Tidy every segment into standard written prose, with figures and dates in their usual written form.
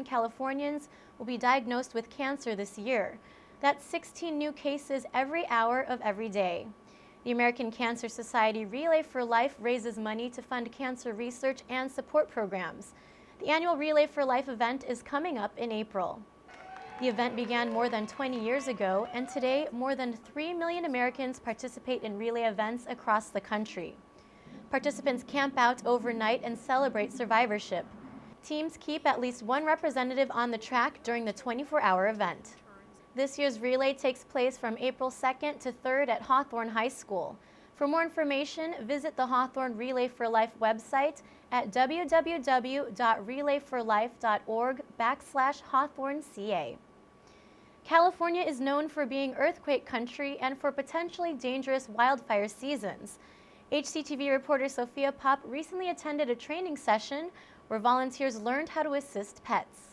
Californians will be diagnosed with cancer this year. That's 16 new cases every hour of every day. The American Cancer Society Relay for Life raises money to fund cancer research and support programs. The annual Relay for Life event is coming up in April. The event began more than 20 years ago, and today more than 3 million Americans participate in relay events across the country. Participants camp out overnight and celebrate survivorship. Teams keep at least one representative on the track during the 24-hour event. This year's relay takes place from April 2nd to 3rd at Hawthorne High School. For more information, visit the Hawthorne Relay for Life website at www.relayforlife.org/HawthorneCA. California is known for being earthquake country and for potentially dangerous wildfire seasons. HCTV reporter Sophia Pop recently attended a training session where volunteers learned how to assist pets.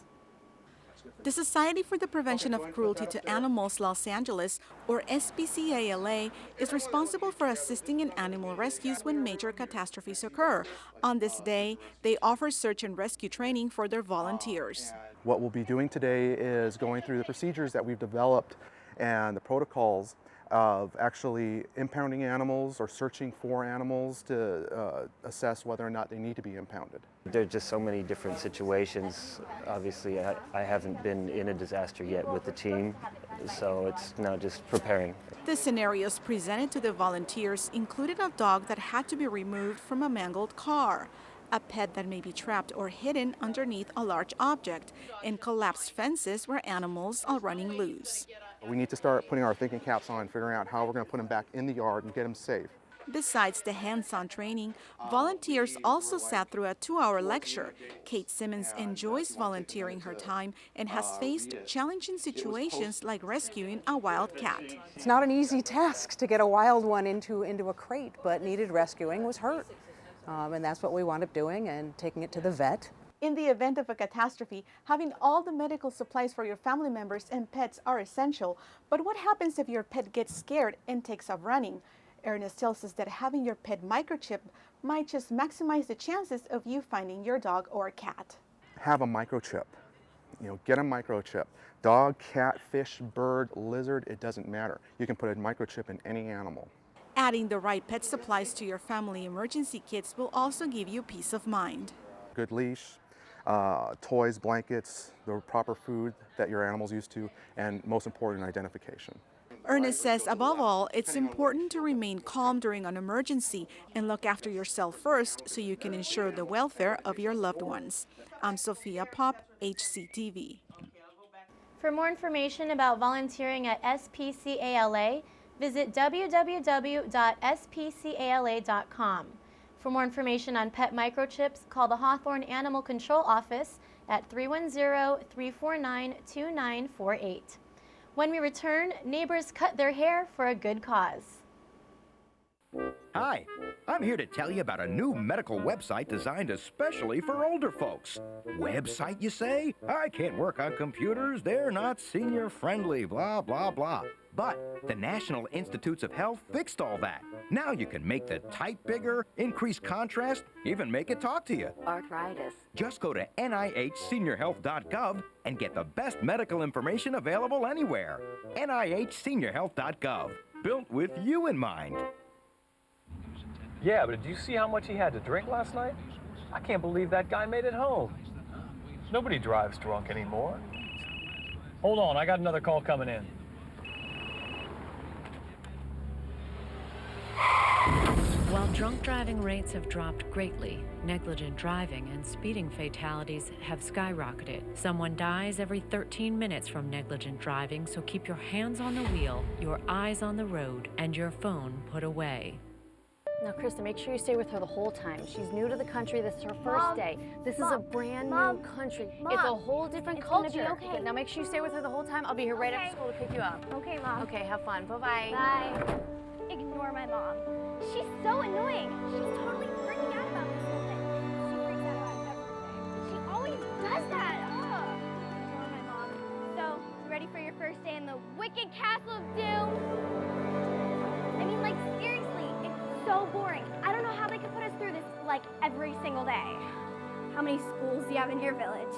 The Society for the Prevention of Cruelty to Animals Los Angeles, or SPCA-LA, is responsible for assisting in animal rescues when major catastrophes occur. On this day, they offer search and rescue training for their volunteers. What we'll be doing today is going through the procedures that we've developed and the protocols of actually impounding animals or searching for animals to assess whether or not they need to be impounded. There are just so many different situations. Obviously, I haven't been in a disaster yet with the team, so it's now just preparing. The scenarios presented to the volunteers included a dog that had to be removed from a mangled car, a pet that may be trapped or hidden underneath a large object, and collapsed fences where animals are running loose. We need to start putting our thinking caps on, figuring out how we're going to put them back in the yard and get them safe. Besides the hands-on training, volunteers also sat through a 2-hour lecture. Kate Simmons enjoys volunteering her time and has faced challenging situations like rescuing a wild cat. It's not an easy task to get a wild one into a crate, but needed rescuing, was hurt. And that's what we wound up doing and taking it to the vet. In the event of a catastrophe, having all the medical supplies for your family members and pets are essential. But what happens if your pet gets scared and takes off running? Ernest tells us that having your pet microchipped might just maximize the chances of you finding your dog or cat. Have a microchip. Get a microchip. Dog, cat, fish, bird, lizard, it doesn't matter. You can put a microchip in any animal. Adding the right pet supplies to your family emergency kits will also give you peace of mind. Good leash, toys, blankets, the proper food that your animal's used to, and most important, identification. Ernest says, above all, it's important to remain calm during an emergency and look after yourself first so you can ensure the welfare of your loved ones. I'm Sophia Pop, HCTV. For more information about volunteering at SPCALA, visit www.spcala.com. For more information on pet microchips, call the Hawthorne Animal Control Office at 310-349-2948. When we return, neighbors cut their hair for a good cause. Hi, I'm here to tell you about a new medical website designed especially for older folks. Website, you say? I can't work on computers, they're not senior friendly, blah, blah, blah. But the National Institutes of Health fixed all that. Now you can make the type bigger, increase contrast, even make it talk to you. Arthritis. Just go to NIHseniorhealth.gov and get the best medical information available anywhere. NIHseniorhealth.gov, built with you in mind. Yeah, but did you see how much he had to drink last night? I can't believe that guy made it home. Nobody drives drunk anymore. Hold on, I got another call coming in. While drunk driving rates have dropped greatly, negligent driving and speeding fatalities have skyrocketed. Someone dies every 13 minutes from negligent driving, so keep your hands on the wheel, your eyes on the road, and your phone put away. Now, Krista, make sure you stay with her the whole time. She's new to the country. This is her first day. This is a brand new country. It's a whole different culture. Gonna be okay. Now, make sure you stay with her the whole time. I'll be here right after school to pick you up. Okay, Mom. Okay, have fun. Bye-bye. Bye. Ignore my mom. She's so annoying. She's totally freaking out about this whole thing. She freaks out about everything. She always does that. Ugh. Ignore my mom. So, ready for your first day in the Wicked Castle of Doom? I mean, like, seriously, it's so boring. I don't know how they could put us through this, like, every single day. How many schools do you have in your village?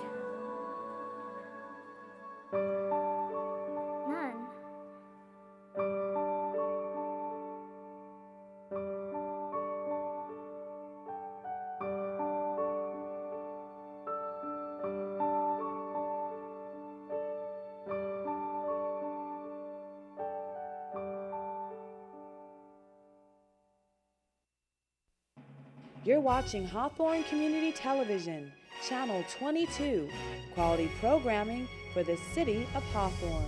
You're watching Hawthorne Community Television, Channel 22, quality programming for the city of Hawthorne.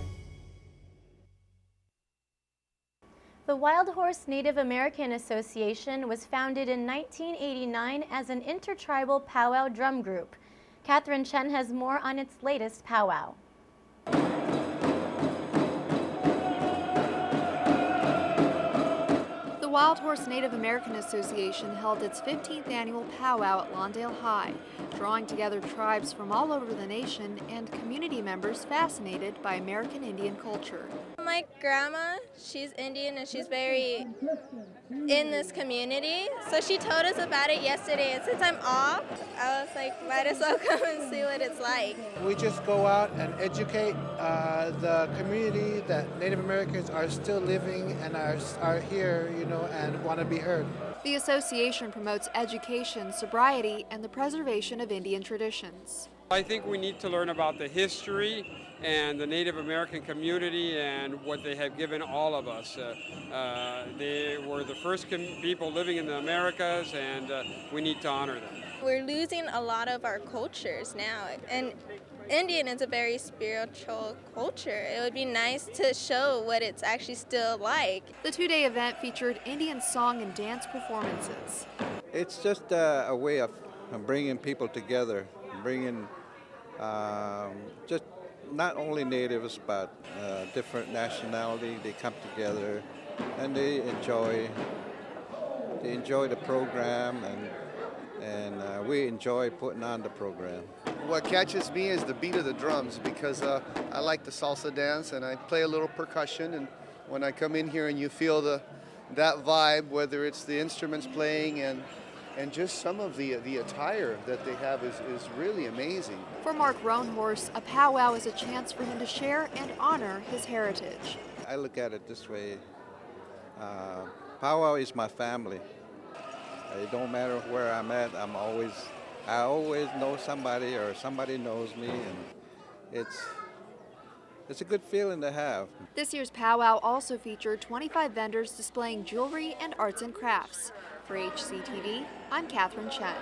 The Wild Horse Native American Association was founded in 1989 as an intertribal powwow drum group. Catherine Chen has more on its latest powwow. The Wild Horse Native American Association held its 15th annual powwow at Lawndale High, drawing together tribes from all over the nation and community members fascinated by American Indian culture. My grandma, she's Indian and she's very in this community, so she told us about it yesterday, and since I'm off, I was like, might as well come and see what it's like. We just go out and educate the community that Native Americans are still living and are here, and want to be heard. The association promotes education, sobriety, and the preservation of Indian traditions. I think we need to learn about the history and the Native American community and what they have given all of us. They were the first people living in the Americas, and we need to honor them. We're losing a lot of our cultures now, and Indian is a very spiritual culture. It would be nice to show what it's actually still like. The two-day event featured Indian song and dance performances. It's just a way of bringing people together, bringing just not only natives but different nationality. They come together and they enjoy the program, and we enjoy putting on the program. What catches me is the beat of the drums, because I like the salsa dance and I play a little percussion, and when I come in here and you feel that vibe, whether it's the instruments playing and just some of the attire that they have is really amazing. For Mark Roanhorse, a powwow is a chance for him to share and honor his heritage. I look at it this way. Powwow is my family. It don't matter where I'm at, I always know somebody or somebody knows me, and it's a good feeling to have. This year's powwow also featured 25 vendors displaying jewelry and arts and crafts. For HCTV, I'm Catherine Chen.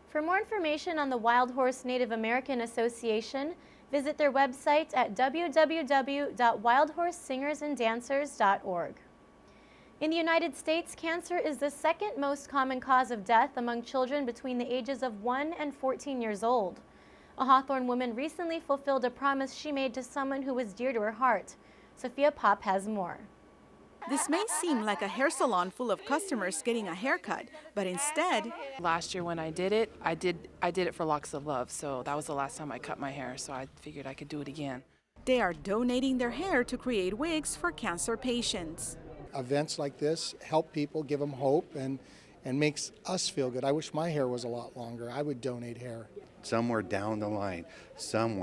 For more information on the Wild Horse Native American Association, visit their website at www.wildhorsesingersanddancers.org. In the United States, cancer is the second most common cause of death among children between the ages of 1 and 14 years old. A Hawthorne woman recently fulfilled a promise she made to someone who was dear to her heart. Sophia Pop has more. This may seem like a hair salon full of customers getting a haircut, but instead... Last year when I did it, I did it for Locks of Love, so that was the last time I cut my hair, so I figured I could do it again. They are donating their hair to create wigs for cancer patients. Events like this help people, give them hope, and makes us feel good. I wish my hair was a lot longer. I would donate hair. Somewhere down the line, some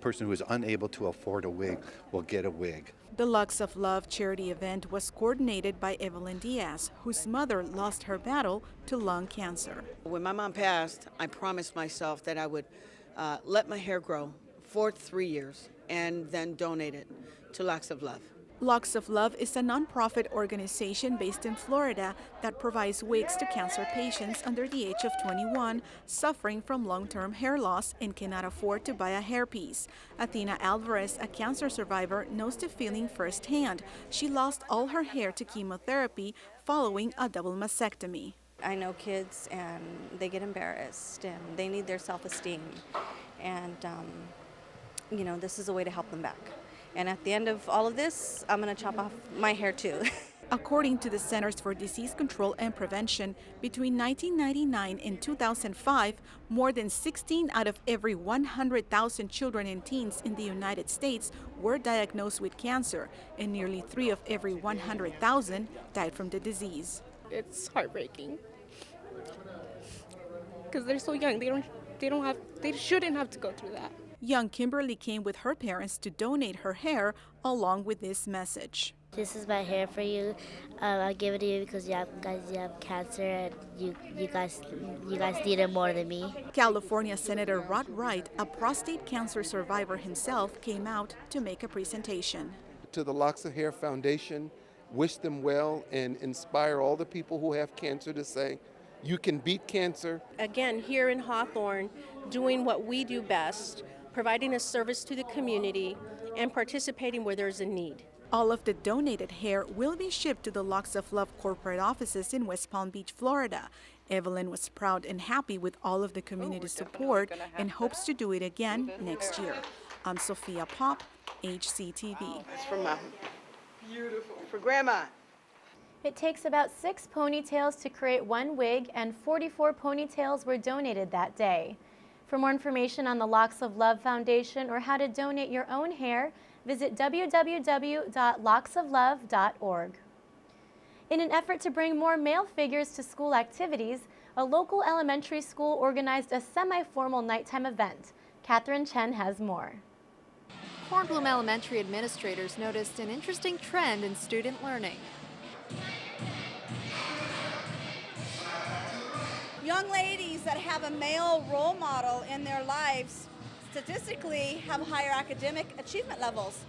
person who is unable to afford a wig will get a wig. The Locks of Love charity event was coordinated by Evelyn Diaz, whose mother lost her battle to lung cancer. When my mom passed, I promised myself that I would let my hair grow for 3 years and then donate it to Locks of Love. Locks of Love is a nonprofit organization based in Florida that provides wigs to cancer patients under the age of 21 suffering from long-term hair loss and cannot afford to buy a hairpiece. Athena Alvarez, a cancer survivor, knows the feeling firsthand. She lost all her hair to chemotherapy following a double mastectomy. I know kids and they get embarrassed and they need their self-esteem, and this is a way to help them back. And at the end of all of this, I'm going to chop off my hair too. According to the Centers for Disease Control and Prevention, between 1999 and 2005, more than 16 out of every 100,000 children and teens in the United States were diagnosed with cancer, and nearly 3 of every 100,000 died from the disease. It's heartbreaking because they're so young. They shouldn't have to go through that. Young Kimberly came with her parents to donate her hair along with this message. This is my hair for you. I'll give it to you because you have cancer and you guys need it more than me. California Senator Rod Wright, a prostate cancer survivor himself, came out to make a presentation. To the Locks of Hair Foundation, wish them well and inspire all the people who have cancer to say, you can beat cancer. Again, here in Hawthorne, doing what we do best, providing a service to the community and participating where there's a need. All of the donated hair will be shipped to the Locks of Love corporate offices in West Palm Beach, Florida. Evelyn was proud and happy with all of the community support and hopes to do it again next year. I'm Sophia Pop, HCTV. That's for Mom. Beautiful. For Grandma. It takes about 6 ponytails to create one wig, and 44 ponytails were donated that day. For more information on the Locks of Love Foundation or how to donate your own hair, visit www.locksoflove.org. In an effort to bring more male figures to school activities, a local elementary school organized a semi-formal nighttime event. Catherine Chen has more. Kornblum Elementary administrators noticed an interesting trend in student learning. Young ladies that have a male role model in their lives statistically have higher academic achievement levels.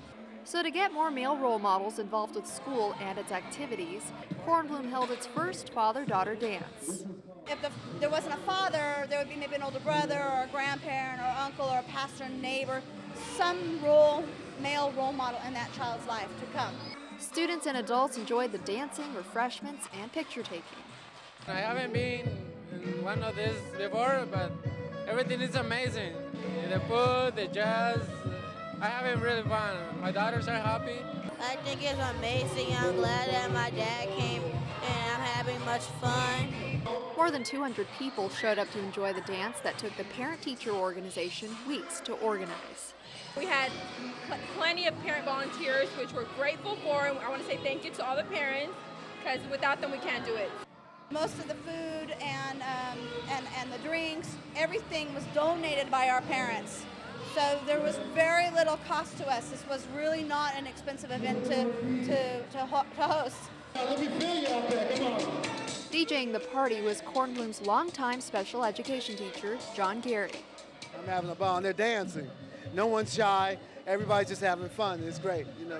So to get more male role models involved with school and its activities, Kornblum held its first father-daughter dance. If there wasn't a father, there would be maybe an older brother or a grandparent or uncle or a pastor, neighbor, some male role model in that child's life to come. Students and adults enjoyed the dancing, refreshments, and picture taking. I haven't been in one of these before, but everything is amazing. The food, the jazz, I'm having really fun. My daughters are happy. I think it's amazing. I'm glad that my dad came and I'm having much fun. More than 200 people showed up to enjoy the dance that took the parent-teacher organization weeks to organize. We had plenty of parent volunteers, which we're grateful for, and I want to say thank you to all the parents, because without them we can't do it. Most of the food and the drinks, everything was donated by our parents. So there was very little cost to us. This was really not an expensive event to host. Let me feel you out there, come on. DJing the party was Kornblum's longtime special education teacher, John Gary. I'm having a ball and they're dancing. No one's shy. Everybody's just having fun. It's great, you know.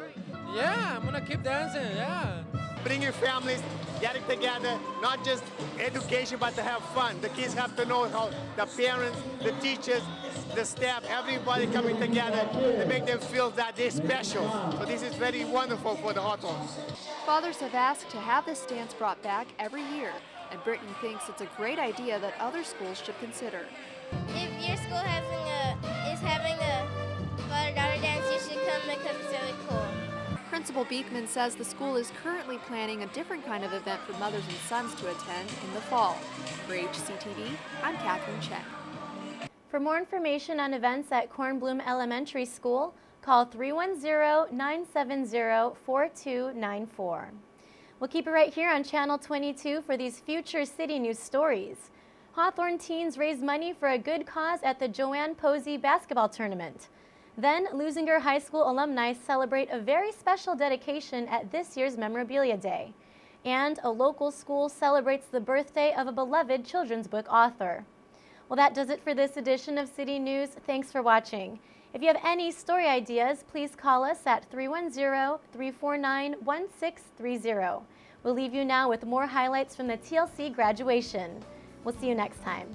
Yeah, I'm gonna keep dancing, yeah. Bring your families, get it together, not just education, but to have fun. The kids have to know how the parents, the teachers, the staff, everybody coming together to make them feel that they're special. So this is very wonderful for the Hawthorne. Fathers have asked to have this dance brought back every year, and Brittany thinks it's a great idea that other schools should consider. If your school is having a father-daughter dance, you should come because it's really cool. Principal Beekman says the school is currently planning a different kind of event for mothers and sons to attend in the fall. For HCTV, I'm Catherine Chen. For more information on events at Kornblum Elementary School, call 310-970-4294. We'll keep it right here on Channel 22 for these future city news stories. Hawthorne teens raise money for a good cause at the Joanne Posey basketball tournament. Then, Lusinger High School alumni celebrate a very special dedication at this year's Memorabilia Day. And a local school celebrates the birthday of a beloved children's book author. Well, that does it for this edition of City News. Thanks for watching. If you have any story ideas, please call us at 310-349-1630. We'll leave you now with more highlights from the TLC graduation. We'll see you next time.